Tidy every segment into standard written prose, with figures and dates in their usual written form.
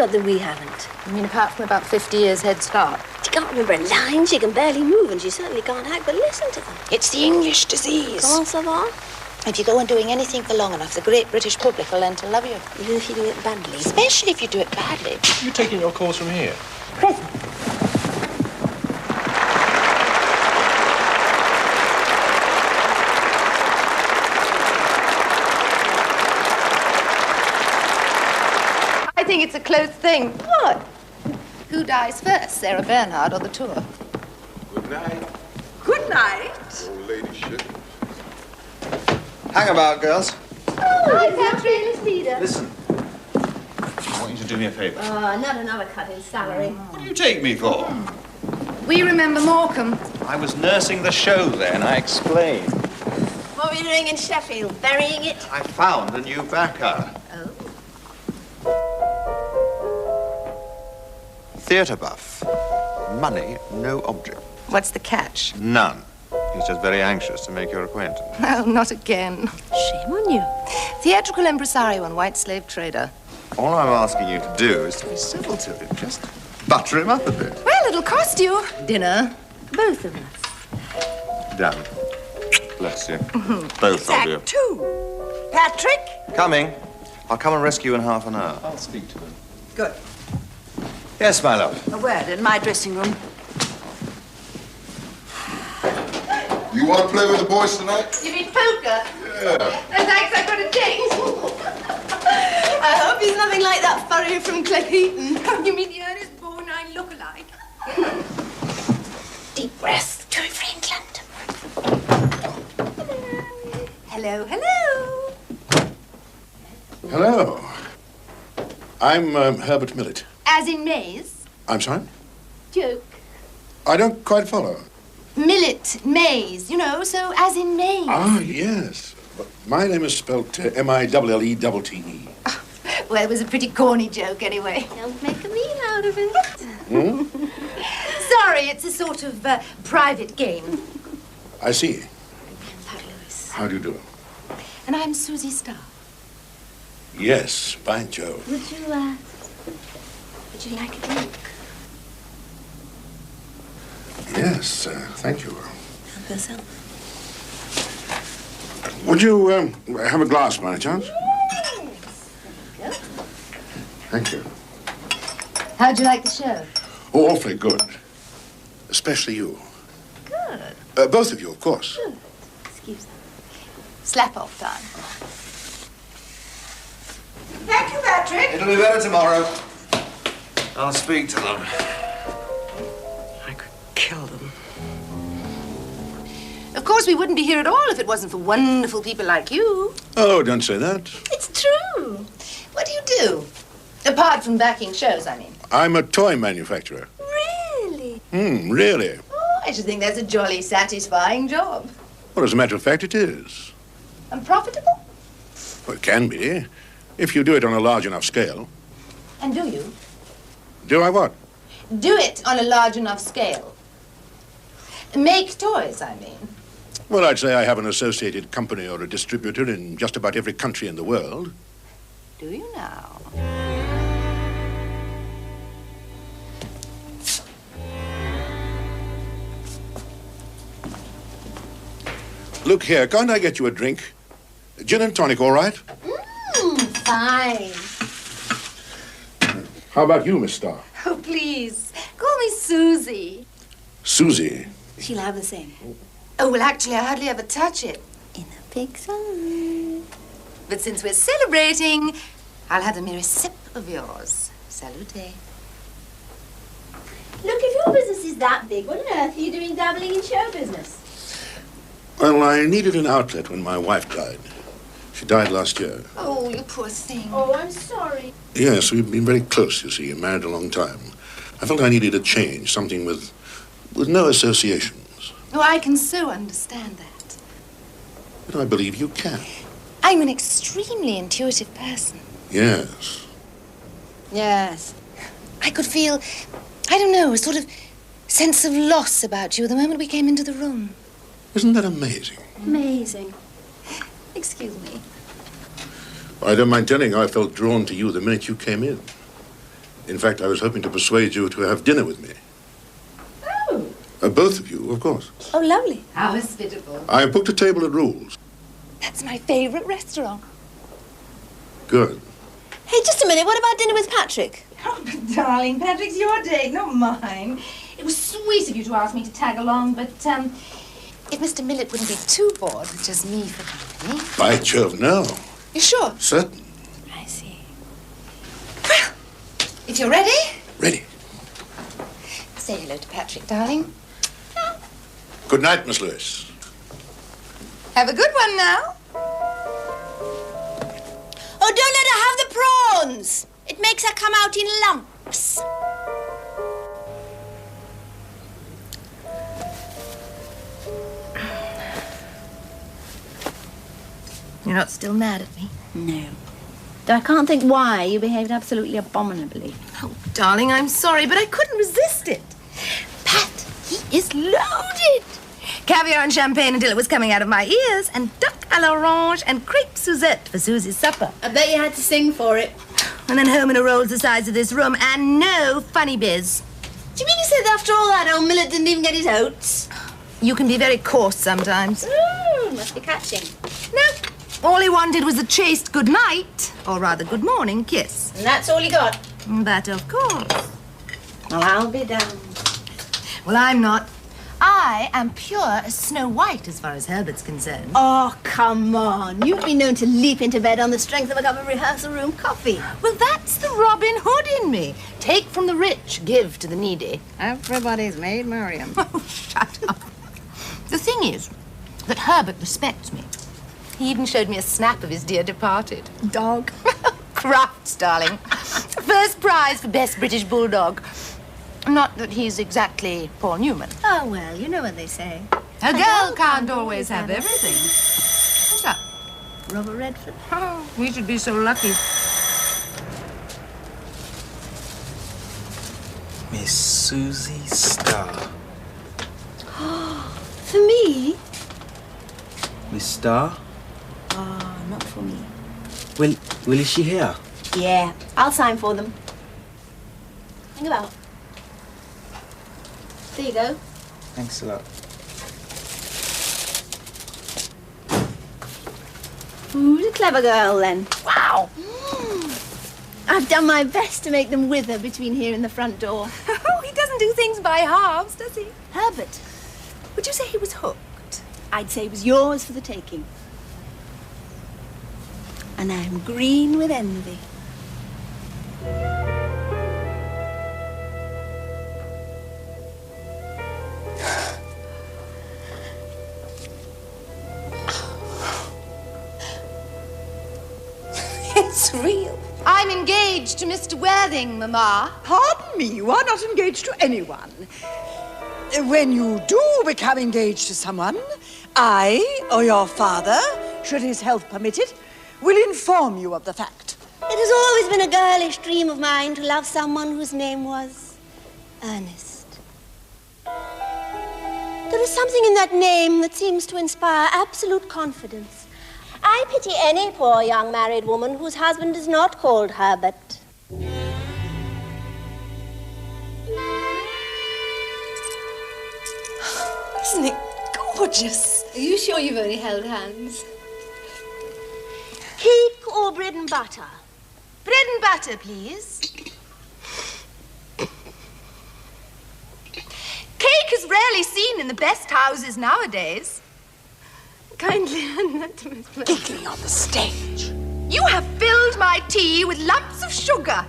got that we haven't? I mean, apart from about 50 years head start. She can't remember a line, she can barely move, and she certainly can't act, but listen to them. It's the English disease. Comment ça va? If you go on doing anything for long enough, the great British public will learn to love you. Even if you do it badly. Especially if you do it badly. You're taking your course from here? Present. I think it's a close thing. What? Who dies first, Sarah Bernhardt or the tour? Good night. Good night. Old ladyship. Hang about, girls. Oh, hi, Patrick. Listen. I want you to do me a favour. Not another cut in salary. What do you take me for? We remember Morecambe. I was nursing the show then, I explained. What were you doing in Sheffield? Burying it? I found a new backer. Oh. Theatre buff. Money, no object. What's the catch? None. He's just very anxious to make your acquaintance. No, not again. Shame on you. Theatrical impresario and white slave trader. All I'm asking you to do is to be civil to him. Just butter him up a bit. Well, it'll cost you. Dinner. Both of us. Damn. Bless you. Both of you. Act 2. Patrick? Coming. I'll come and rescue you in half an hour. I'll speak to him. Good. Yes, my love. A word in my dressing room. You want to play with the boys tonight? You mean poker? Yeah. No thanks, I've got a date. I hope he's nothing like that furry from Cleckheaton. You mean the Ernest Borgnine look-alike? Deep breath. Do it for England. Hello, hello. Hello. I'm Herbert Millet. As in maize? I'm sorry? Joke. I don't quite follow. Millet, maize, you know, so as in maize. Ah, yes. But my name is spelt M-I-L-L-E-T-T-E. Well, it was a pretty corny joke, anyway. Don't make a meal out of it. Sorry, it's a sort of private game. I see. Fabulous. How do you do? And I'm Suzy Starr. Yes, by Jove. Would you like a drink? Yes, thank you. Help yourself. Would you have a glass, by any chance? Yes. Thank you. How'd you like the show? Oh, awfully good. Especially you. Good. Both of you, of course. Good. Excuse me. Slap-off time. Thank you, Patrick. It'll be better tomorrow. I'll speak to them. I could kill them. Of course, we wouldn't be here at all if it wasn't for wonderful people like you. Oh, don't say that. It's true. What do you do? Apart from backing shows, I mean. I'm a toy manufacturer. Really? Really? Oh, I should think that's a jolly satisfying job. Well, as a matter of fact, it is. And profitable? Well, it can be, if you do it on a large enough scale. And do you? Do I what? Do it on a large enough scale. Make toys, I mean. Well, I'd say I have an associated company or a distributor in just about every country in the world. Do you now? Look here, can't I get you a drink? Gin and tonic, all right? Fine. How about you, Miss Starr? Oh, please. Call me Suzy. Suzy. She'll have the same. Oh, well, actually, I hardly ever touch it. In a big salad. But since we're celebrating, I'll have the merest sip of yours. Salute. Look, if your business is that big, what on earth are you doing dabbling in show business? Well, I needed an outlet when my wife died. She died last year. Oh, you poor thing. Oh, I'm sorry. Yes, we've been very close, you see, married a long time. I felt I needed a change, something with no associations. Oh, I can so understand that. But I believe you can. I'm an extremely intuitive person. Yes. Yes. I could feel, I don't know, a sort of sense of loss about you the moment we came into the room. Isn't that amazing? Amazing. Excuse me. I don't mind telling you, I felt drawn to you the minute you came in. In fact, I was hoping to persuade you to have dinner with me. Oh. Both of you, of course. Oh, lovely. How hospitable. I booked a table at Rules. That's my favourite restaurant. Good. Hey, just a minute. What about dinner with Patrick? Oh, but darling, Patrick's your date, not mine. It was sweet of you to ask me to tag along, but, if Mr. Millett wouldn't be too bored with just me for company. By Jove, no. You sure? Certain. I see. Well, if you're ready. Ready. Say hello to Patrick, darling. Good night, Miss Lewis. Have a good one now. Oh, don't let her have the prawns. It makes her come out in lumps. You're not still mad at me? No. Though I can't think why you behaved absolutely abominably. Oh, darling, I'm sorry, but I couldn't resist it. Pat, he is loaded. Caviar and champagne until it was coming out of my ears, and duck à l'orange and crepe Suzette for Suzy's supper. I bet you had to sing for it. And then home in a rolls the size of this room, and no funny biz. Do you mean you said after all that old Millett didn't even get his oats? You can be very coarse sometimes. Ooh, must be catching. No, all he wanted was a chaste good night, or rather good morning kiss. And that's all he got? That, of course. Well, I'll be damned. Well, I'm not. I am pure as Snow White as far as Herbert's concerned. Oh, come on. You've been known to leap into bed on the strength of a cup of rehearsal room coffee. Well, that's the Robin Hood in me. Take from the rich, give to the needy. Everybody's made Miriam. Oh, shut up. The thing is that Herbert respects me. He even showed me a snap of his dear departed. Dog. Crafts, darling. First prize for best British bulldog. Not that he's exactly Paul Newman. Oh, well, you know what they say. A girl can't always have everything. What's that? Robert Redford. Oh, we should be so lucky. Miss Suzy Starr. For me? Miss Starr? Oh, not for me. Well, is she here? Yeah, I'll sign for them. Hang about. There you go. Thanks a lot. Who's a clever girl, then? Wow. I've done my best to make them wither between here and the front door. Oh, he doesn't do things by halves, does he? Herbert, Would you say he was hooked? I'd say it was yours for the taking. And I'm green with envy. It's real. I'm engaged to Mr. Worthing, Mamma. Pardon me, you are not engaged to anyone. When you do become engaged to someone, I, or your father, should his health permit it, will inform you of the fact. It has always been a girlish dream of mine to love someone whose name was Ernest. There is something in that name that seems to inspire absolute confidence. I pity any poor young married woman whose husband is not called Herbert. Isn't it gorgeous? Are you sure you've only held hands? Cake or bread and butter? Bread and butter, please. Cake is rarely seen in the best houses nowadays. Kindly hand that to Miss Blair. Giggling on the stage. You have filled my tea with lumps of sugar.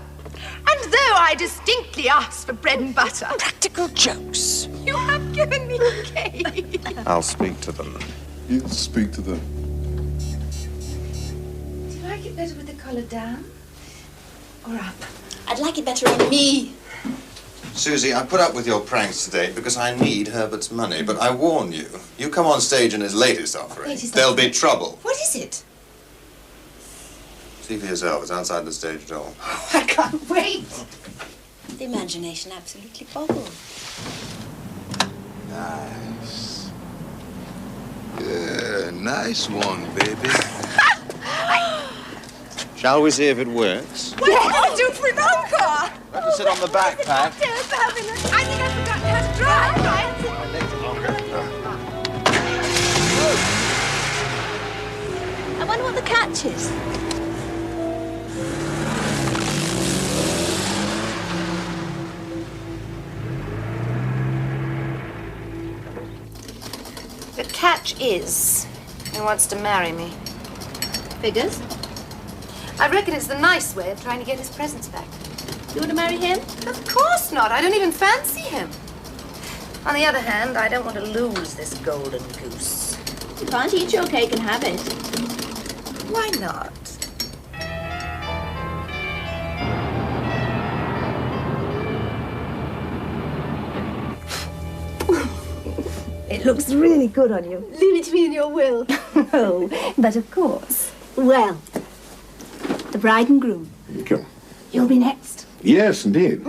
And though I distinctly asked for bread and butter, Practical jokes. you have given me cake. I'll speak to them. You speak to them. Do you like it better with the collar down or up? I'd like it better on me. Suzy, I put up with your pranks today because I need Herbert's money, but I warn you, you come on stage in his latest offering, there'll be trouble. What is it? See for yourself, it's outside the stage door. I can't wait. The imagination absolutely boggles. Nice. Yeah, nice one, baby. Shall we see if it works? What do you do for an encore? Have to sit on the backpack. I think I forgot how to drive, right? I wonder what the catch is. The catch is, he wants to marry me. Figures? I reckon it's the nice way of trying to get his presents back. You want to marry him? Of course not. I don't even fancy him. On the other hand, I don't want to lose this golden goose. You can't eat your cake and have it. Why not? It looks really good on you. Leave it to me in your will. Oh, but of course. Well, the bride and groom. Thank you. You'll be next. Yes, indeed.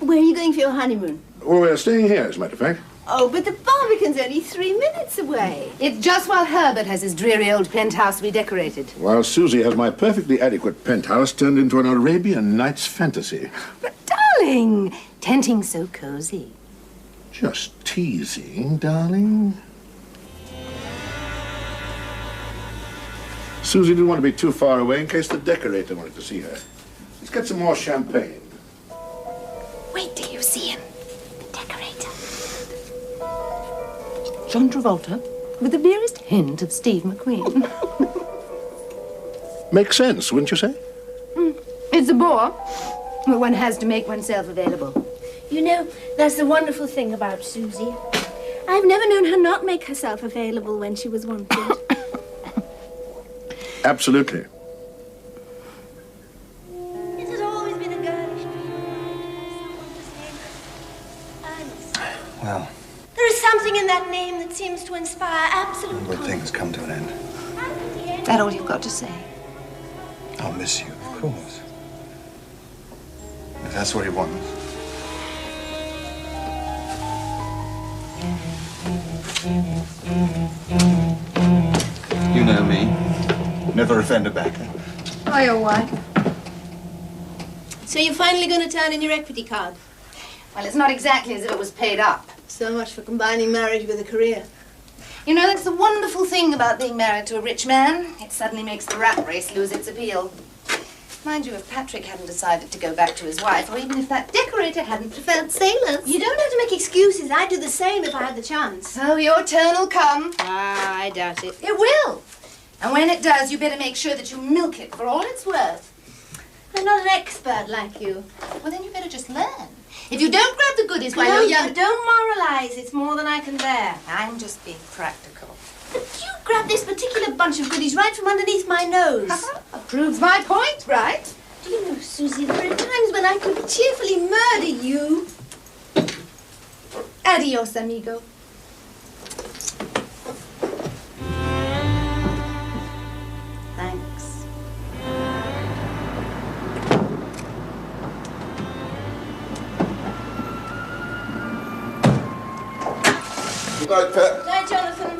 Where are you going for your honeymoon? Well, we're staying here, as a matter of fact. Oh, but the Barbican's only 3 minutes away. It's just while Herbert has his dreary old penthouse redecorated. While Suzy has my perfectly adequate penthouse turned into an Arabian Nights fantasy. But darling, tenting so cozy. Just teasing, darling. Suzy didn't want to be too far away in case the decorator wanted to see her. Let's get some more champagne. Wait till you see him. The decorator. John Travolta? With the merest hint of Steve McQueen. Makes sense, wouldn't you say? It's a bore, but one has to make oneself available. You know, that's the wonderful thing about Suzy. I've never known her not make herself available when she was wanted. Absolutely. It has always been a girlish dream. Someone to say, Well, there is something in that name that seems to inspire absolute good things come to an end. confidence. That all you've got to say? I'll miss you, of course. If that's what he wants. You know me. Never offend a backer. Oh, your wife. So you're finally going to turn in your equity card? Well, it's not exactly as if it was paid up. So much for combining marriage with a career. You know, that's the wonderful thing about being married to a rich man. It suddenly makes the rat race lose its appeal. Mind you, if Patrick hadn't decided to go back to his wife, or even if that decorator hadn't preferred sailors. You don't have to make excuses. I'd do the same if I had the chance. Oh, your turn will come. Ah, I doubt it. It will. And when it does, you better make sure that you milk it for all it's worth. I'm not an expert like you. Well, then you better just learn. If you don't grab the goodies while you're young... Don't moralize. It's more than I can bear. I'm just being practical. But you grabbed this particular bunch of goodies right from underneath my nose. Proves my point, right? Do you know, Suzy, there are times when I could cheerfully murder you. Adios, amigo. Thanks. Good night, Pet. Good night, Jonathan.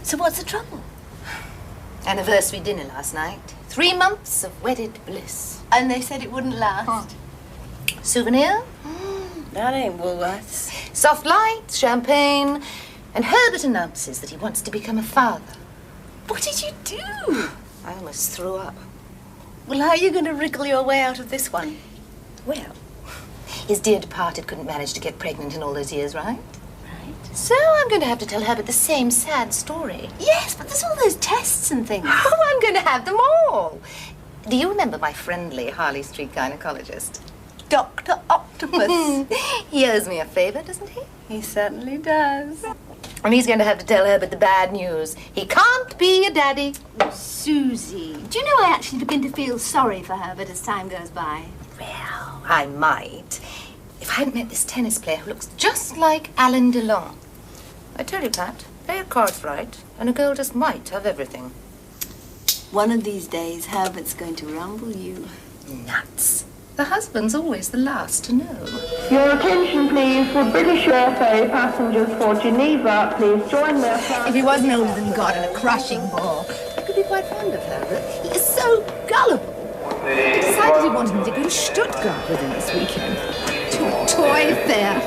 So what's the trouble? Anniversary dinner last night. 3 months of wedded bliss. And they said it wouldn't last. Souvenir? That ain't Woolworths. Soft lights, champagne, and Herbert announces that he wants to become a father. What did you do? I almost threw up. Well, how are you going to wriggle your way out of this one? Well, his dear departed couldn't manage to get pregnant in all those years, right? Right. So I'm going to have to tell Herbert the same sad story. Yes, but there's all those tests and things. Oh, I'm going to have them all. Do you remember my friendly Harley Street gynecologist? Dr. Octopus. He owes me a favor, doesn't he? He certainly does. And he's going to have to tell Herbert the bad news. He can't be a daddy. Suzy, do you know I actually begin to feel sorry for Herbert as time goes by? Well, I might. If I hadn't met this tennis player who looks just like Alain Delon. I tell you, Pat, play your cards right, and a girl just might have everything. One of these days, Herbert's going to rumble you. Nuts. The husband's always the last to know. Your attention, please. For British Air ferry passengers for Geneva, please join their flight. If he wasn't older than God and a crushing bore, I could be quite fond of Herbert. He is so gullible. He decided he wanted me to go to Stuttgart with him this weekend. To a toy fair.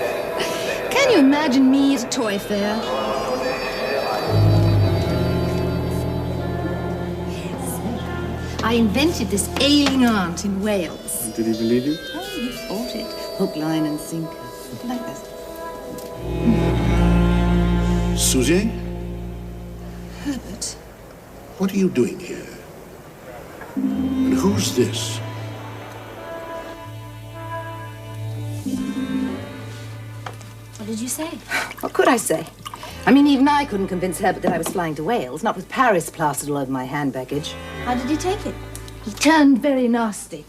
Can you imagine me at a toy fair? Yes. I invented this ailing aunt in Wales. Did he believe you? Oh, he bought it. Hook, line and sinker. Like this. Suzy, Herbert. what are you doing here? And who's this? What did you say? What could I say? I mean, even I couldn't convince Herbert that I was flying to Wales, not with Paris plastered all over my hand baggage. How did he take it? He turned very nasty.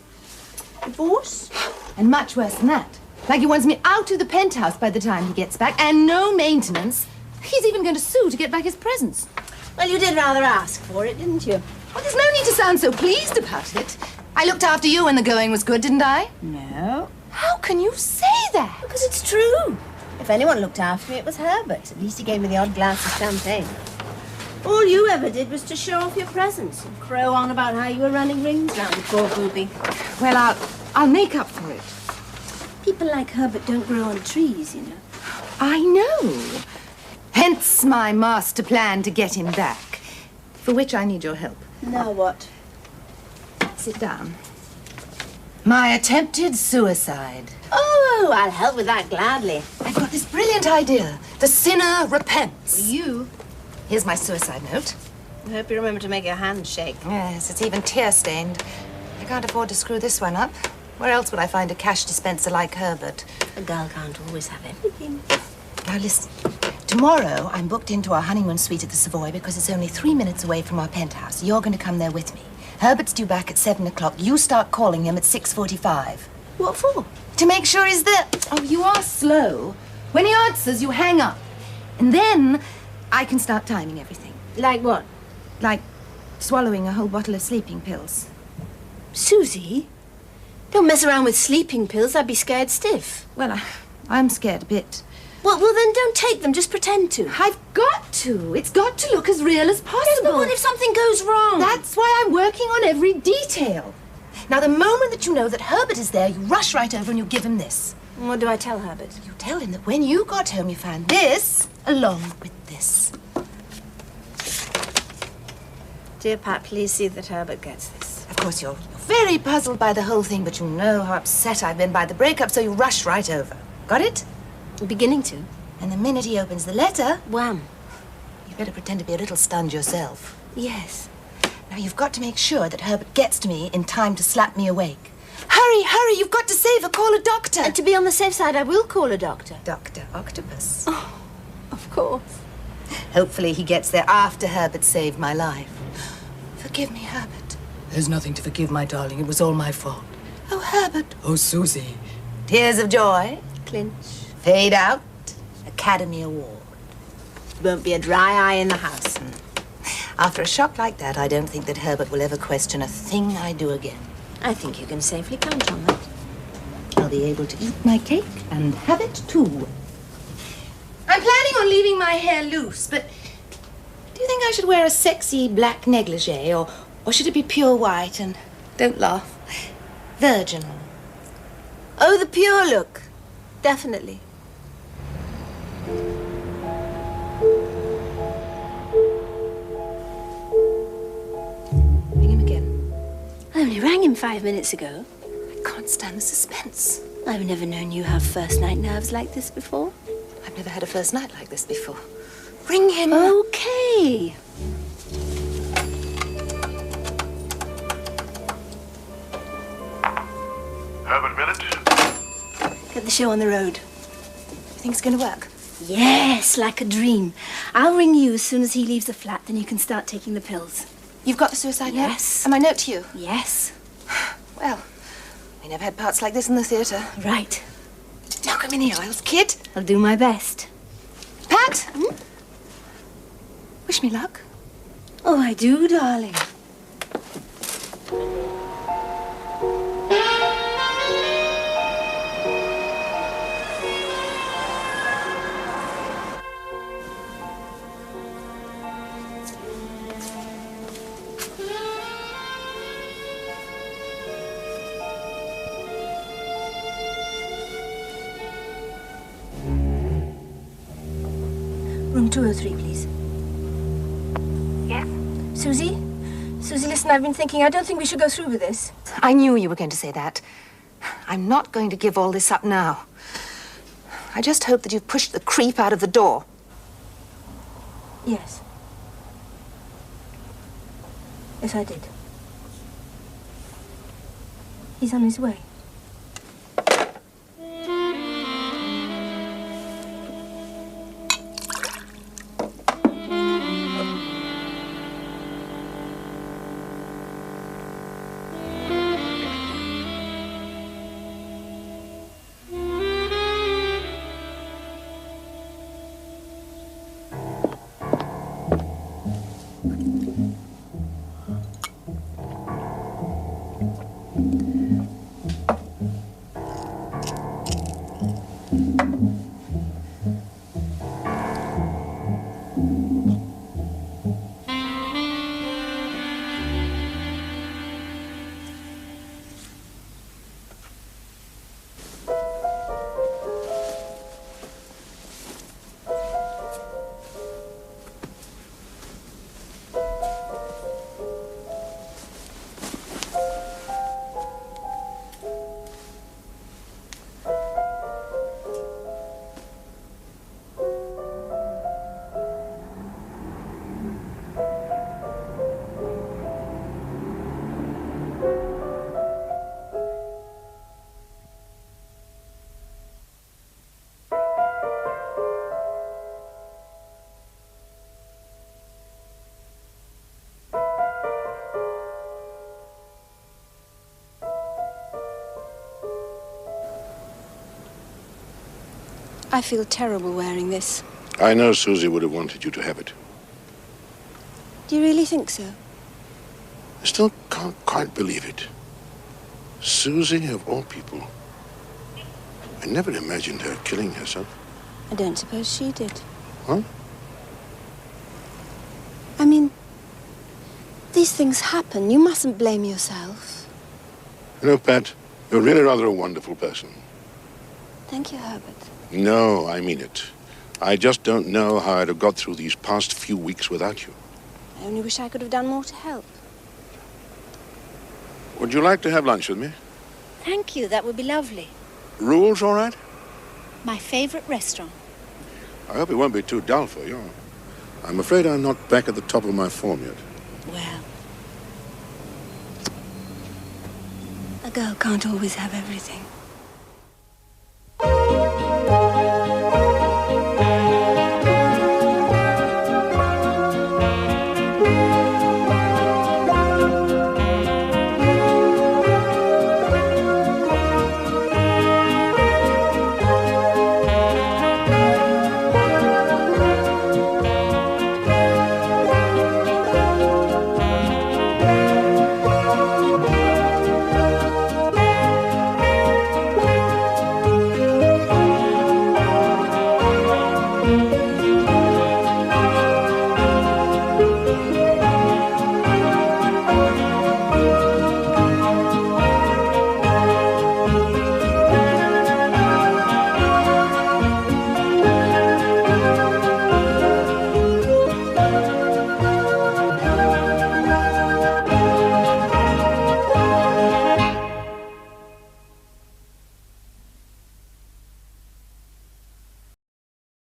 Divorce? And much worse than that. Like he wants me out of the penthouse by the time he gets back, and no maintenance. He's even going to sue to get back his presents. Well, you did rather ask for it, didn't you? Well, there's no need to sound so pleased about it. I looked after you when the going was good, didn't I? No. How can you say that? Because it's true. If anyone looked after me, it was Herbert. At least he gave me the odd glass of champagne. All you ever did was to show off your presents and crow on about how you were running rings round the poor booby. Well, I'll make up for it. People like Herbert don't grow on trees, you know. I know. Hence my master plan to get him back, for which I need your help. Now what? Sit down. My attempted suicide. Oh, I'll help with that gladly. I've got this brilliant idea. The sinner repents. You? Here's my suicide note. I hope you remember to make your hand shake. Yes, it's even tear-stained. I can't afford to screw this one up. Where else would I find a cash dispenser like Herbert? A girl can't always have everything. Now listen. Tomorrow, I'm booked into our honeymoon suite at the Savoy because it's only 3 minutes away from our penthouse. You're going to come there with me. Herbert's due back at 7 o'clock. You start calling him at 6:45. What for? To make sure he's there. Oh, you are slow. When he answers, you hang up. And then I can start timing everything. Like what? Like swallowing a whole bottle of sleeping pills. Suzy? Don't mess around with sleeping pills. I'd be scared stiff. Well, I'm scared a bit. Well, then don't take them. Just pretend to. I've got to. It's got to look as real as possible. Yes, but what if something goes wrong? That's why I'm working on every detail. Now, the moment that you know that Herbert is there, you rush right over and you give him this. What do I tell Herbert? You tell him that when you got home, you found this along with this. Dear Pat, please see that Herbert gets this. Of course, you're very puzzled by the whole thing, but you know how upset I've been by the breakup, so you rush right over. Got it? I'm beginning to. And the minute he opens the letter, Wham. you better pretend to be a little stunned yourself. Yes. Now, you've got to make sure that Herbert gets to me in time to slap me awake. Hurry, hurry, you've got to save her. Call a doctor. And to be on the safe side, I will call a doctor. Dr. Octopus. Oh, of course. Hopefully he gets there after Herbert saved my life. Forgive me, Herbert. There's nothing to forgive, my darling. It was all my fault. Oh, Herbert. Oh, Suzy. Tears of joy. Clinch. Fade out. Academy Award. Won't be a dry eye in the house. After a shock like that, I don't think that Herbert will ever question a thing I do again. I think you can safely count on that. I'll be able to eat my cake and have it too. I'm planning on leaving my hair loose, but do you think I should wear a sexy black negligee, or should it be pure white and, don't laugh, virginal? Oh, the pure look. Definitely. Ring him again. I only rang him 5 minutes ago. I can't stand the suspense. I've never known you have first night nerves like this before. I've never had a first night like this before. Ring him. Okay. Herbert Minute? Get the show on the road. You think it's going to work? Yes, like a dream. I'll ring you as soon as he leaves the flat, then you can start taking the pills. You've got the suicide note? Yes. And my note to you? Yes. Well, we never had parts like this in the theatre. Right. Now come in the aisles, kid. I'll do my best. Pat? Wish me luck. Oh, I do, darling. Room 203, please. Yes? Suzy? Suzy, listen, I've been thinking. I don't think we should go through with this. I knew you were going to say that. I'm not going to give all this up now. I just hope that you've pushed the creep out of the door. Yes. Yes, I did. He's on his way. I feel terrible wearing this. I know Suzy would have wanted you to have it. Do you really think so? I still can't quite believe it. Suzy, of all people. I never imagined her killing herself. I don't suppose she did. Huh? I mean, these things happen. You mustn't blame yourself. You know, Pat, you're really rather a wonderful person. Thank you, Herbert. No, I mean it. I just don't know how I'd have got through these past few weeks without you. I only wish I could have done more to help. Would you like to have lunch with me? Thank you. That would be lovely. Rules all right? My favorite restaurant. I hope it won't be too dull for you. I'm afraid I'm not back at the top of my form yet. Well, a girl can't always have everything.